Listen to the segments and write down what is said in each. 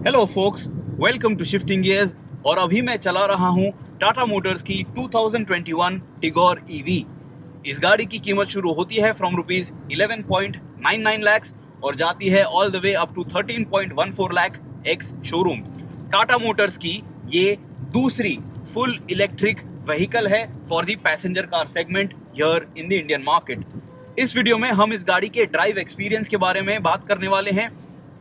Hello folks, welcome to shifting gears. और अभी मैं चला रहा हूँ टाटा मोटर्स की 2021 टिगोर ईवी। इस गाड़ी की कीमत शुरू होती है फ्रॉम रुपीज 11.99 लाख और जाती है all the way up to 13.14 lakh ex showroom. Tata Motors की ये दूसरी फुल इलेक्ट्रिक व्हीकल है for the passenger car segment here in the Indian market. इस वीडियो में हम इस गाड़ी के ड्राइव एक्सपीरियंस के बारे में बात करने वाले हैं।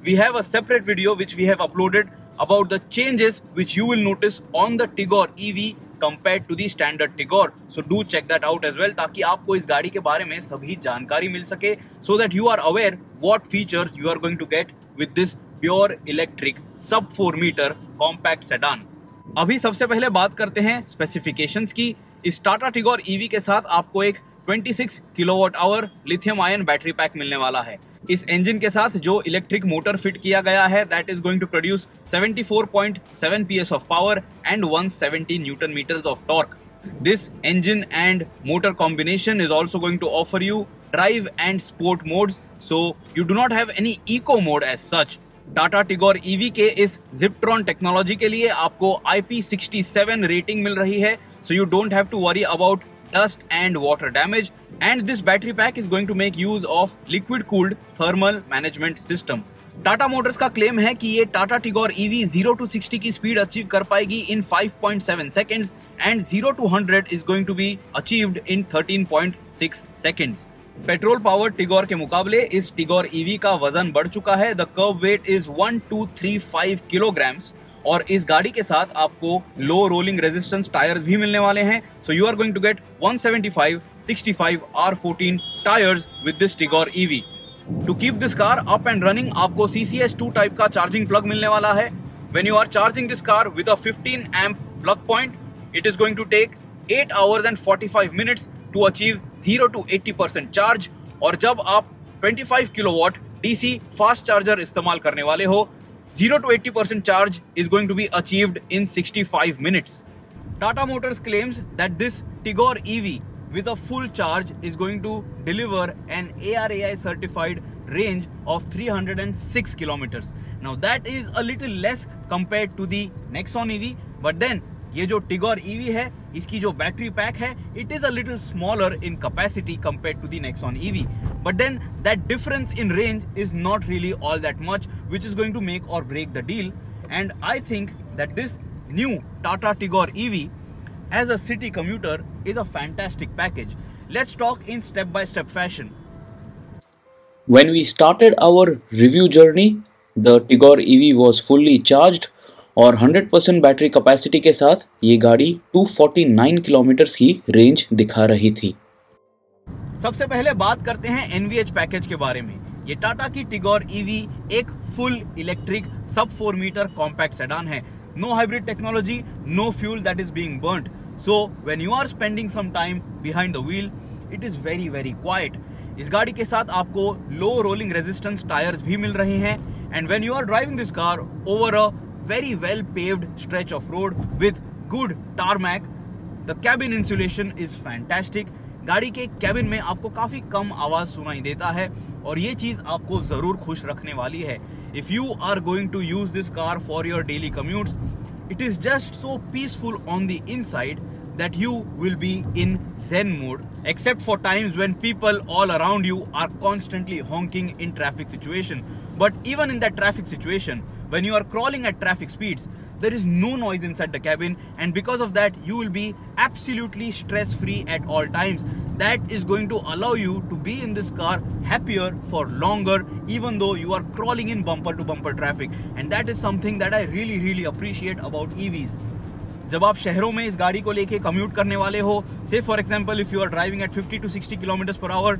We have a separate video which we have uploaded about the changes which you will notice on the Tigor EV compared to the standard Tigor. So do check that out as well ताकि आपको इस गाड़ी के बारे में सभी जानकारी मिल सके, so that you are aware what features you are going to get with this pure electric sub 4 meter compact sedan. अभी सबसे पहले बात करते हैं स्पेसिफिकेशंस की। इस टाटा टिगोर EV के साथ आपको एक 26 kilowatt hour lithium ion battery pack मिलने वाला है। इस इंजन के साथ जो इलेक्ट्रिक मोटर फिट किया गया है that is going to produce 74.7 PS of power and 170 newton meters of torque. This engine and motor combination is also going to offer you drive and sport modes, so you do not have any eco mode as such. Tata Tigor EV के इस Ziptron technology के लिए आपको IP67 rating मिल रही है, so you don't have to worry about dust and water damage, and this battery pack is going to make use of liquid cooled thermal management system. Tata Motors का claim है कि ये Tata Tigor EV 0 to 60 की speed achieve कर पाएगी इन 5.7 seconds and 0 to 100 is going to be achieved in 13.6 seconds. Petrol power Tigor के मुकाबले इस टिगोर EV का वजन बढ़ चुका है। The curve wait is 1235 kilograms और इस गाड़ी के साथ आपको लो रोलिंग रेजिस्टेंस टायर्स भी मिलने वाले हैं। So you are going to get 175 65 R14 tyres with this Tigor EV। To keep this car up and running आपको CCS2 टाइप का चार्जिंग प्लग मिलने वाला है। When you are charging this car with a 15 amp plug point, it is going to take 8 hours and 45 minutes to achieve 0 to 80% charge. और जब आप 25 kilowatt DC fast charger इस्तेमाल करने वाले हो, 0 to 80% charge is going to be achieved in 65 minutes. Tata Motors claims that this Tigor EV with a full charge is going to deliver an ARAI certified range of 306 kilometers. Now that is a little less compared to the Nexon EV, but then ये जो Tigor EV है इसकी जो battery pack है it is a little smaller in capacity compared to the Nexon EV, but then that difference in range is not really all that much, which is going to make or break the deal. And I think that this new Tata Tigor EV as a city commuter is a fantastic package. Let's talk in step-by-step fashion. When we started our review journey, the Tigor EV was fully charged और 100% battery capacity के साथ ये गाड़ी 249 kilometres की range दिखा रही थी। सबसे पहले बात करते हैं NVH पैकेज के बारे में। ये टाटा की टिगोर EV एक full electric sub 4 metre compact sedan है। No hybrid technology, no fuel that is being burned, so when you are spending some time behind the wheel it is very very quiet. इस गाड़ी के साथ आपको लो rolling resistance tyres भी मिल रहे हैं, and when you are driving this car over a very well paved stretch of road with good tarmac, the cabin insulation is fantastic. गाड़ी के कैबिन में आपको काफी कम आवाज सुनाई देता है और ये चीज आपको जरूर खुश रखने वाली है। If you are going to use this car for your daily commutes, it is just so peaceful on the inside that you will be in Zen mode, except for times when people all around you are constantly honking in traffic situation. But even in that traffic situation, when you are crawling at traffic speeds, there is no noise inside the cabin, and because of that you will be absolutely stress free at all times. That is going to allow you to be in this car happier for longer, even though you are crawling in bumper to bumper traffic, and that is something that I really appreciate about EVs. जब आप शहरों में इस गाड़ी को लेके commute करने वाले हो, say for example if you are driving at 50 to 60 kilometers per hour,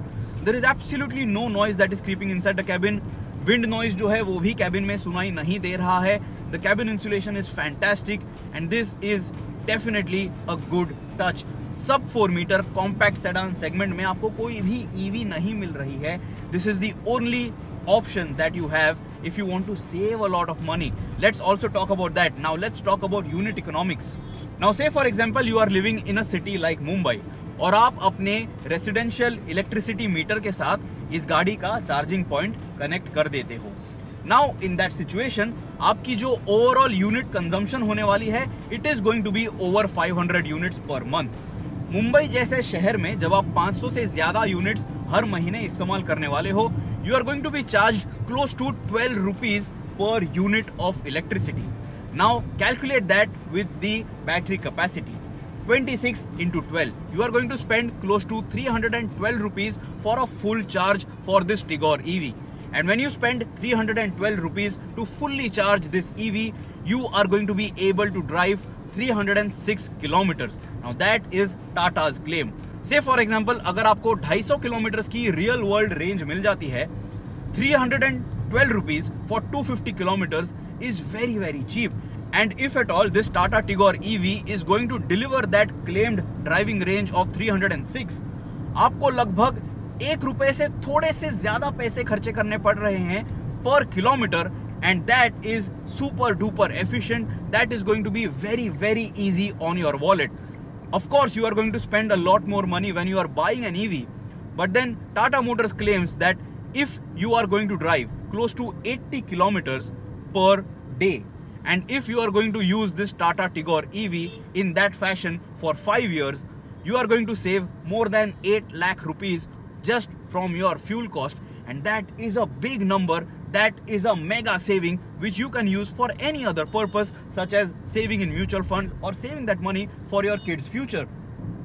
there is absolutely no noise that is creeping inside the cabin. Wind noise जो है वो भी कैबिन में सुनाई नहीं दे रहा है। The cabin insulation is fantastic and this is definitely a good touch. Sub 4 metre compact sedan segment में आपको कोई भी EV नहीं मिल रही है। This is the only option that you have if you want to save a lot of money. Let's also talk about that. Now let's talk about unit economics. Now say for example you are living in a city like Mumbai और आप अपने residential electricity metre के साथ इस गाड़ी का charging point connect कर देते हो। नाउ इन दैट सिचुएशन आपकी जो ओवरऑल यूनिट कंजम्पशन होने वाली है, it is going to be over 500 units per month. Mumbai जैसे शहर में जब आप 500 से ज्यादा यूनिट्स हर महीने इस्तेमाल करने वाले हो, you are going to be charge close to 12 rupees per unit of electricity. Now calculate that with the battery capacity. 26 into 12. You are going to spend close to 312 rupees for a full charge for this Tigor EV. And when you spend 312 rupees to fully charge this EV, you are going to be able to drive 306 kilometers. Now that is Tata's claim. Say for example, अगर आपको 250 kilometers की real world range मिल जाती है, 312 rupees for 250 kilometers is very cheap. And if at all this Tata Tigor EV is going to deliver that claimed driving range of 306, आपको लगभग 1 रुपए से थोड़े से ज्यादा पैसे खर्चे करने पड़ रहे हैं पर kilometre, and that is super duper efficient. That is going to be very easy on your wallet. Of course you are going to spend a lot more money when you are buying an EV, but then Tata Motors claims that if you are going to drive close to 80 kilometers per day, and if you are going to use this Tata Tigor EV in that fashion for 5 years, you are going to save more than 8 lakh rupees just from your fuel cost. And that is a big number. That is a mega saving which you can use for any other purpose, such as saving in mutual funds or saving that money for your kids' future.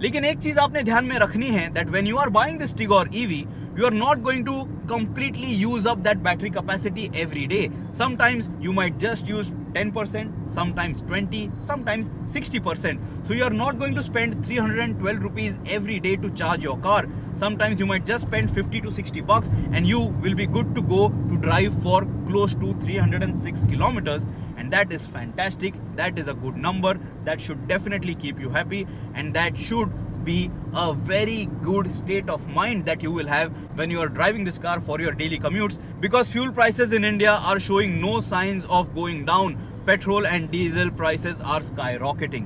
लेकिन एक चीज आपने ध्यान में रखनी है, that when you are buying this Tigor EV, you are not going to completely use up that battery capacity every day. Sometimes you might just use 10%, sometimes 20, sometimes 60%. So you are not going to spend 312 rupees every day to charge your car. Sometimes you might just spend 50 to 60 bucks and you will be good to go to drive for close to 306 kilometers. And that is fantastic. That is a good number. That should definitely keep you happy, and that should be a very good state of mind that you will have when you are driving this car for your daily commutes, because fuel prices in India are showing no signs of going down. Petrol and diesel prices are skyrocketing.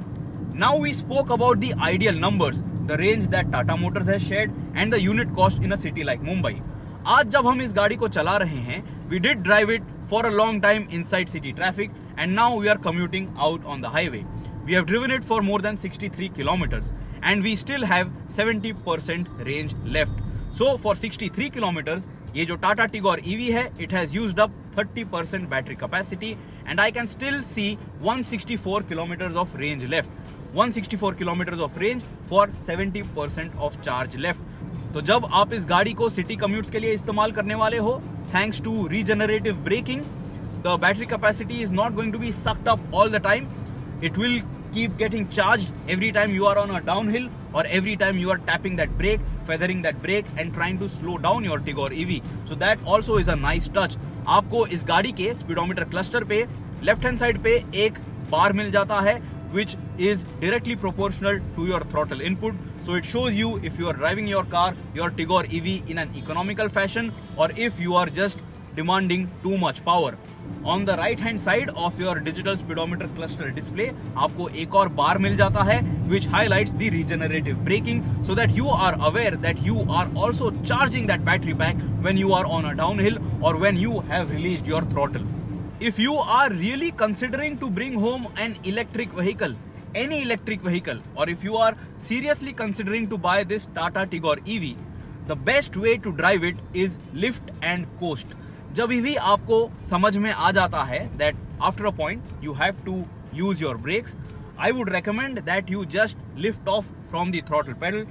Now we spoke about the ideal numbers, the range that Tata Motors has shared, and the unit cost in a city like Mumbai. आज जब हम इस गाड़ी को चला रहे हैं, we did drive it for a long time inside city traffic, and now we are commuting out on the highway. We have driven it for more than 63 kilometers, and we still have 70% range left. So for 63 kilometers, ये जो Tata Tigor EV है, it has used up 30% battery capacity, and I can still see 164 kilometers of range left. 164 kilometers of range for 70% of charge left. तो जब आप इस गाड़ी को city commutes के लिए इस्तेमाल करने वाले हो, thanks to regenerative braking, the battery capacity is not going to be sucked up all the time. It will keep getting charged every time you are on a downhill or every time you are tapping that brake, feathering that brake and trying to slow down your Tigor EV. So that also is a nice touch. आपको इस गाड़ी के speedometer cluster पे left hand side पे एक बार मिल जाता है, which is directly proportional to your throttle input. So it shows you if you are driving your car, your Tigor EV, in an economical fashion, or if you are just demanding too much power. On the right hand side of your digital speedometer cluster display, आपको एक और बार मिल जाता है, which highlights the regenerative braking, so that you are aware that you are also charging that battery pack when you are on a downhill or when you have released your throttle. If you are really considering to bring home an electric vehicle, any electric vehicle, or if you are seriously considering to buy this Tata Tigor EV, the best way to drive it is lift and coast. जब भी आपको समझ में आ जाता है that after a point you have to use your brakes, I would recommend that you just lift off from the throttle pedal.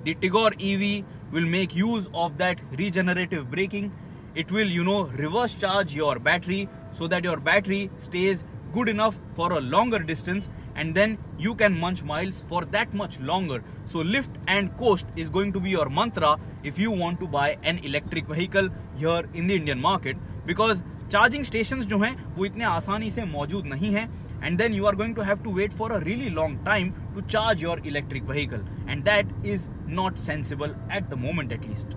The Tigor EV will make use of that regenerative braking. It will, reverse charge your battery so that your battery stays good enough for a longer distance, and then you can munch miles for that much longer. So lift and coast is going to be your mantra if you want to buy an electric vehicle here in the Indian market, because charging stations जो हैं वो इतने आसानी से मौजूद नहीं हैं, and then you are going to have to wait for a really long time to charge your electric vehicle, and that is not sensible at the moment at least.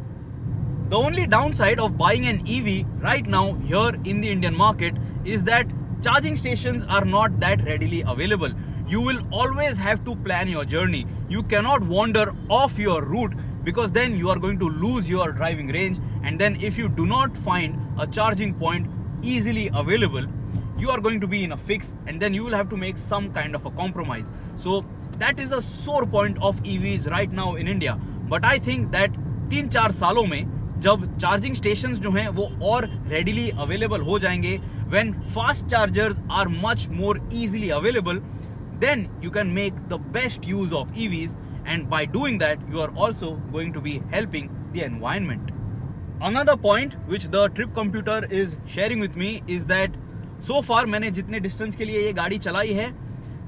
The only downside of buying an EV right now here in the Indian market is that charging stations are not that readily available. You will always have to plan your journey. You cannot wander off your route, because then you are going to lose your driving range, and then if you do not find a charging point easily available, you are going to be in a fix, and then you will have to make some kind of a compromise. So that is a sore point of EVs right now in India. But I think that 3-4 सालों में जब charging stations जो हैं वो और readily available हो जाएंगे, when fast chargers are much more easily available, then you can make the best use of EVs, and by doing that you are also going to be helping the environment. Another point which the trip computer is sharing with me is that so far मैंने जितने distance के लिए ये गाड़ी चलाई है,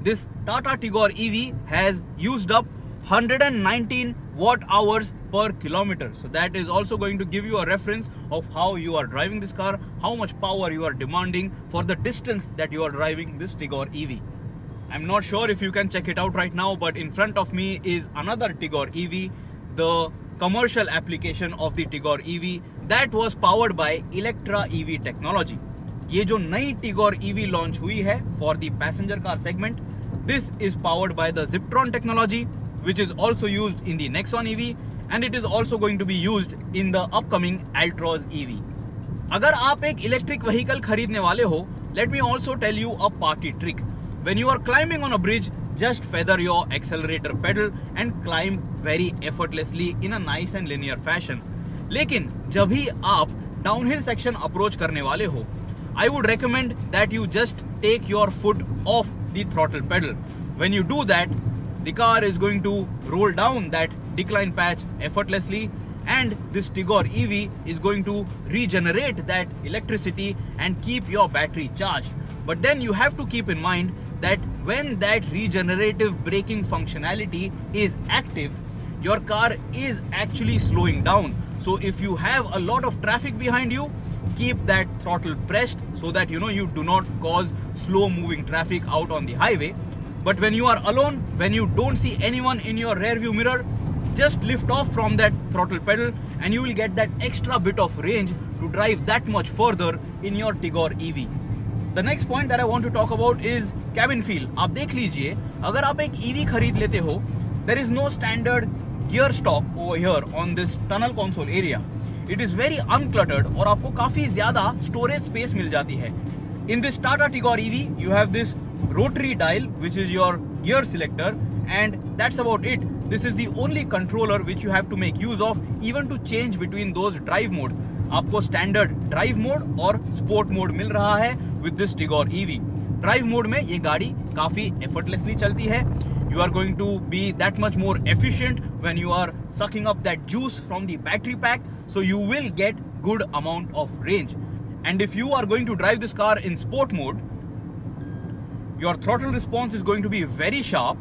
this Tata Tigor EV has used up 119 watt hours per kilometer. So that is also going to give you a reference of how you are driving this car, how much power you are demanding for the distance that you are driving this Tigor EV. I'm not sure if you can check it out right now, but in front of me is another Tigor EV, the commercial application of the Tigor EV that was powered by Electra EV technology. ये जो नई Tigor EV launch हुई है for the passenger car segment, this is powered by the Ziptron technology, which is also used in the Nexon EV, and it is also going to be used in the upcoming Altroz EV. अगर आप एक electric vehicle खरीदने वाले हो, let me also tell you a party trick. When you are climbing on a bridge, just feather your accelerator pedal and climb very effortlessly in a nice and linear fashion. लेकिन जब भी आप downhill section approach करने वाले हो, I would recommend that you just take your foot off the throttle pedal. When you do that, the car is going to roll down that decline patch effortlessly, and this Tigor EV is going to regenerate that electricity and keep your battery charged. But then you have to keep in mind that when that regenerative braking functionality is active, your car is actually slowing down. So if you have a lot of traffic behind you, keep that throttle pressed so that you do not cause slow moving traffic out on the highway. But when you are alone, when you don't see anyone in your rear view mirror, just lift off from that throttle pedal and you will get that extra bit of range to drive that much further in your Tigor EV. The next point that I want to talk about is cabin feel. आप देख लीजिए, अगर आप एक EV खरीद लेते हो, there is no standard gear stock over here on this tunnel console area. It is very uncluttered और आपको काफी ज्यादा storage space मिल जाती है. In this Tata Tigor EV, you have this rotary dial which is your gear selector, and that's about it. This is the only controller which you have to make use of, even to change between those drive modes. आपको standard drive mode और sport mode मिल रहा है with this Tigor EV. Drive mode में ये गाड़ी काफी effortlessly चलती है. You are going to be that much more efficient when you are sucking up that juice from the battery pack, so you will get good amount of range. And if you are going to drive this car in sport mode, your throttle response is going to be very sharp,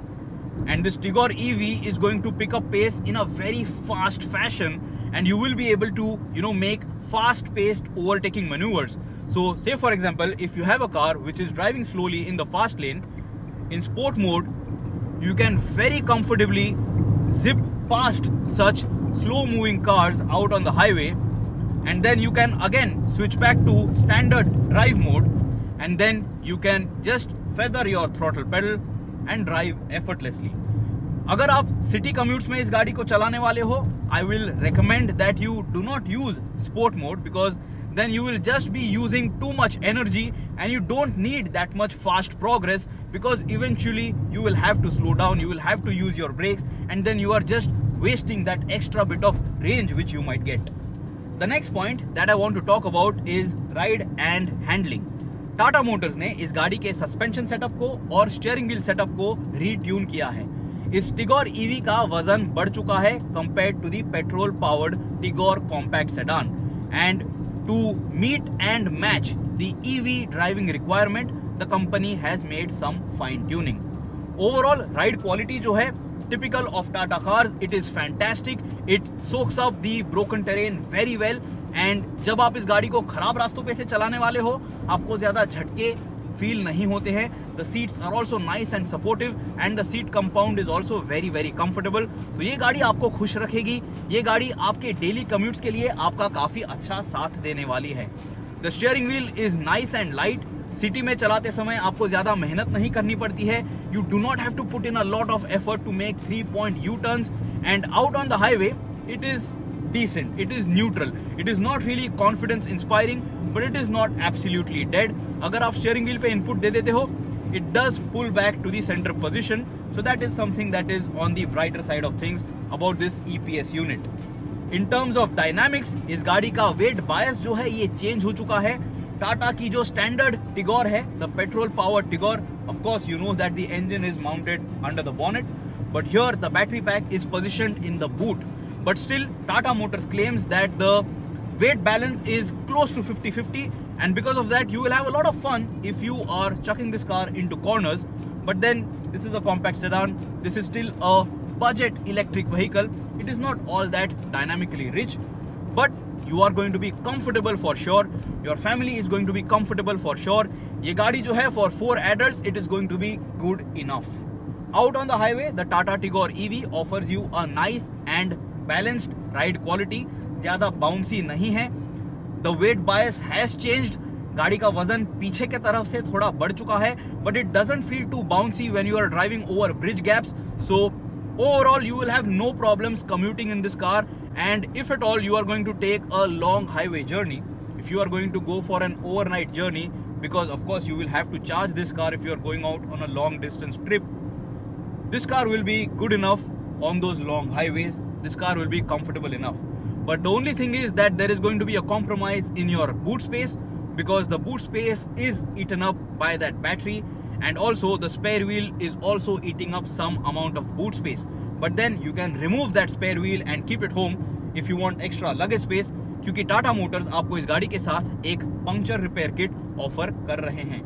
and this Tigor EV is going to pick up pace in a very fast fashion, and you will be able to make fast paced overtaking maneuvers. So say for example, if you have a car which is driving slowly in the fast lane, in sport mode you can very comfortably zip past such slow moving cars out on the highway, and then you can again switch back to standard drive mode, and then you can just feather your throttle pedal and drive effortlessly. अगर आप city commutes में इस गाड़ी को चलाने वाले हो, I will recommend that you do not use sport mode, because then you will just be using too much energy and you don't need that much fast progress, because eventually you will have to slow down, you will have to use your brakes, and then you are just wasting that extra bit of range which you might get. The next point that I want to talk about is ride and handling. Tata Motors ने इस गाड़ी के suspension setup को और steering wheel setup को retune किया है. इस टिगोर ईवी का वजन बढ़ चुका है compared to the petrol powered Tigor compact sedan, and to meet and match the EV driving requirement the company has made some fine tuning. Overall ride quality जो है typical of Tata cars, it is fantastic. It soaks up the broken terrain very well, and जब आप इस गाड़ी को खराब रास्तों पे से चलाने वाले हो, आपको ज्यादा झटके फील नहीं होते हैं. The seats are also nice and supportive, and the seat compound is also very very comfortable. तो ये गाड़ी आपको खुश रखेगी. ये गाड़ी आपके डेली कम्यूट्स के लिए आपका काफी अच्छा साथ देने वाली है. The steering wheel is nice and light. City में चलाते समय आपको ज्यादा मेहनत नहीं करनी पड़ती है. You do not have to put in a lot of effort to make 3-point U-turns, and out on the highway it is decent, it is neutral, it is not really confidence inspiring, but it is not absolutely dead. अगर आप steering wheel पे input दे देते हो, it does pull back to the center position, so that is something that is on the brighter side of things about this EPS unit. In terms of dynamics, इस गाड़ी का weight bias जो है ये change हो चुका है. टाटा की जो standard Tigor है, the petrol powered Tigor, of course you know that the engine is mounted under the bonnet, but here the battery pack is positioned in the boot. But still, Tata Motors claims that the weight balance is close to 50-50, and because of that you will have a lot of fun if you are chucking this car into corners. But then this is a compact sedan, this is still a budget electric vehicle, it is not all that dynamically rich, but you are going to be comfortable for sure, your family is going to be comfortable for sure. ये गाड़ी जो है for 4 adults, it is going to be good enough. Out on the highway, the Tata Tigor EV offers you a nice and balanced ride quality, ज़्यादा bouncy नहीं है. The weight bias has changed, गाड़ी का वजन पीछे के तरफ से थोड़ा बढ़ चुका है, but it doesn't feel too bouncy when you are driving over bridge gaps. So overall you will have no problems commuting in this car, and if at all you are going to take a long highway journey, if you are going to go for an overnight journey, because of course you will have to charge this car if you are going out on a long distance trip, this car will be good enough on those long highways. This car will be comfortable enough. But the only thing is that there is going to be a compromise in your boot space, because the boot space is eaten up by that battery, and also the spare wheel is also eating up some amount of boot space. But then you can remove that spare wheel and keep it home if you want extra luggage space, क्योंकि Tata Motors आपको इस गाड़ी के साथ एक puncture repair kit offer कर रहे हैं.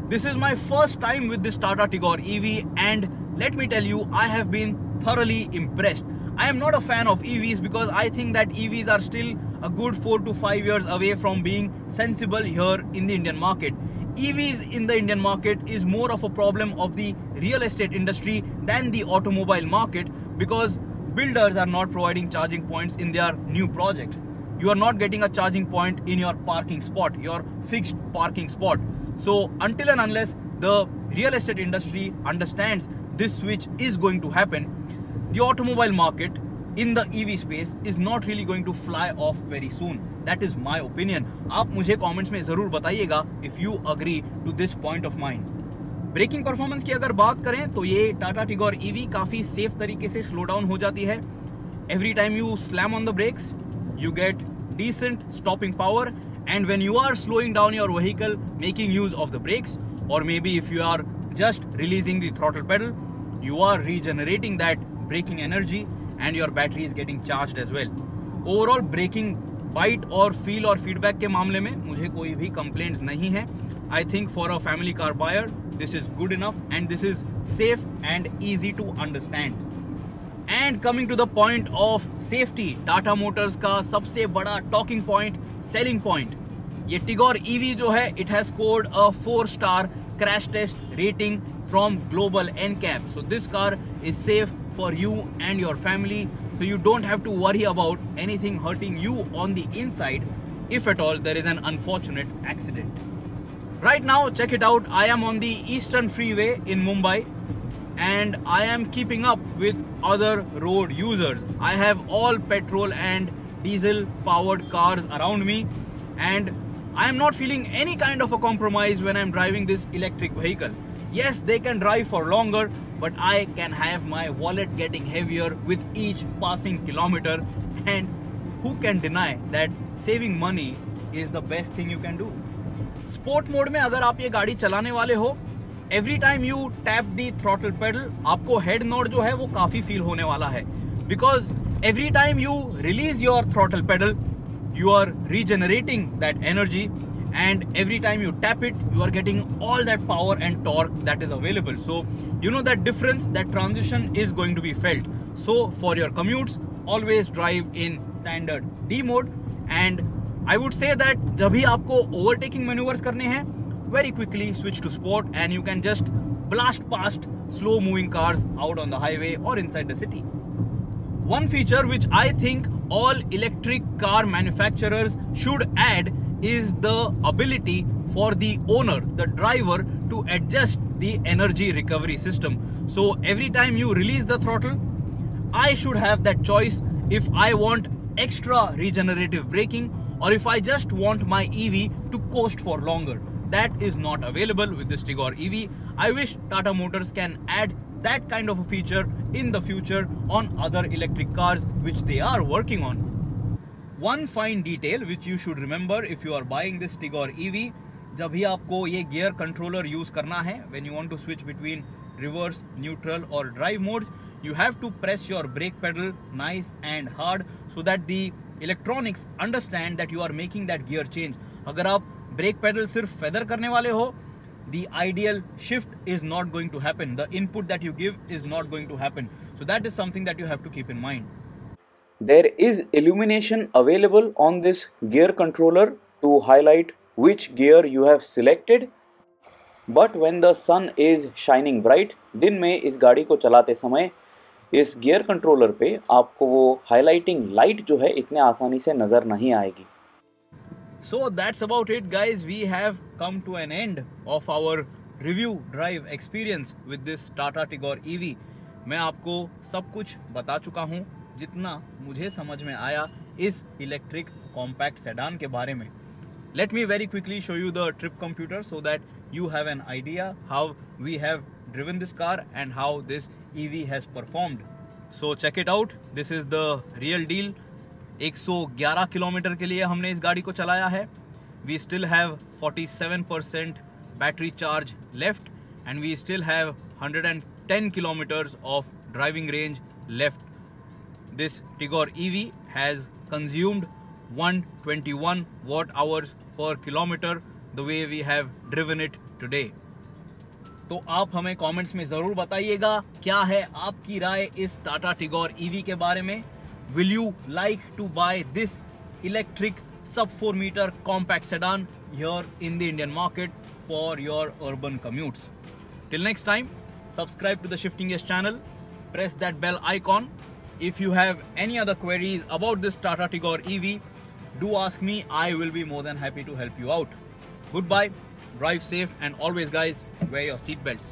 This is my first time with this Tata Tigor EV, and let me tell you, I have been thoroughly impressed. I am not a fan of EVs because I think that EVs are still a good 4 to 5 years away from being sensible here in the Indian market. EVs in the Indian market is more of a problem of the real estate industry than the automobile market, because builders are not providing charging points in their new projects. You are not getting a charging point in your parking spot, your fixed parking spot. So until and unless the real estate industry understands this switch is going to happen, the automobile market in the EV space is not really going to fly off very soon. That is my opinion. आप मुझे comments में ज़रूर बताइएगा if you agree to this point of mine. Braking performance की अगर बात करें तो ये टाटा टिगोर EV काफ़ी सेफ तरीके से स्लो डाउन हो जाती है. Every time you slam on the brakes, you get decent stopping power, and when you are slowing down your vehicle, making use of the brakes, or maybe if you are just releasing the throttle pedal, you are regenerating that braking energy and your battery is getting charged as well. Overall braking bite और feel और feedback के मामले में मुझे कोई भी complaints नहीं है. I think for a family car buyer this is good enough, and this is safe and easy to understand. And coming to the point of safety, Tata Motors का सबसे बड़ा talking point, selling point, ये Tigor EV जो है, it has scored a 4-star crash test rating from Global NCAP. So this car is safe for you and your family, so you don't have to worry about anything hurting you on the inside if at all there is an unfortunate accident. Right now, check it out, I am on the Eastern Freeway in Mumbai, and I am keeping up with other road users. I have all petrol and diesel powered cars around me, and I am not feeling any kind of a compromise when I am driving this electric vehicle. Yes, they can drive for longer, but I can have my wallet getting heavier with each passing kilometer, and who can deny that saving money is the best thing you can do. Sport mode में अगर आप ये गाड़ी चलाने वाले हो, every time you tap the throttle pedal, आपको head nod जो है वो काफी फील होने वाला है, because every time you release your throttle pedal you are regenerating that energy, and every time you tap it you are getting all that power and torque that is available. So you know that difference, that transition is going to be felt. So for your commutes, always drive in standard D mode, and I would say that जब भी आपको overtaking maneuvers करने हैं, very quickly switch to sport and you can just blast past slow moving cars out on the highway or inside the city. One feature which I think all electric car manufacturers should add is the ability for the owner, the driver, to adjust the energy recovery system. So every time you release the throttle, I should have that choice if I want extra regenerative braking, or if I just want my EV to coast for longer. That is not available with this Tigor EV. I wish Tata Motors can add that kind of a feature in the future on other electric cars which they are working on. One fine detail which you should remember if you are buying this Tigor EV, जब भी आपको ये gear controller use करना है, when you want to switch between reverse, neutral or drive modes, you have to press your brake pedal nice and hard so that the electronics understand that you are making that gear change. अगर आप brake pedal सिर्फ feather करने वाले हो, the ideal shift is not going to happen. The input that you give is not going to happen. So that is something that you have to keep in mind. There is illumination available on this gear controller to highlight which gear you have selected. But when the sun is shining bright, दिन में इस गाड़ी को चलाते समय इस gear controller पे आपको वो हाइलाइटिंग लाइट जो है इतने आसानी से नज़र नहीं आएगी. So that's about it, guys. We have come to an end of our review drive experience with this Tata Tigor EV. मैं आपको सब कुछ बता चुका हूँ जितना मुझे समझ में आया इस इलेक्ट्रिक कॉम्पैक्ट सेडान के बारे में. Let me very quickly show you the trip computer so that you have an idea how we have driven this car and how this EV has performed. So check it out. This is the real deal. 111 kilometre के लिए हमने इस गाड़ी को चलाया है. We still have 47% battery charge left and we still have 110 kilometers of driving range left. This Tigor EV has consumed 121 watt hours per kilometer the way we have driven it today. तो आप हमें comments में ज़रूर बताइएगा क्या है आपकी राय इस टाटा टिगोर EV के बारे में. Will you like to buy this electric sub 4 meter compact sedan here in the Indian market for your urban commutes? Till next time, subscribe to the Shifting Gears channel, press that bell icon. If you have any other queries about this Tata Tigor EV, do ask me. I will be more than happy to help you out. Goodbye, drive safe, and always guys, wear your seat belts.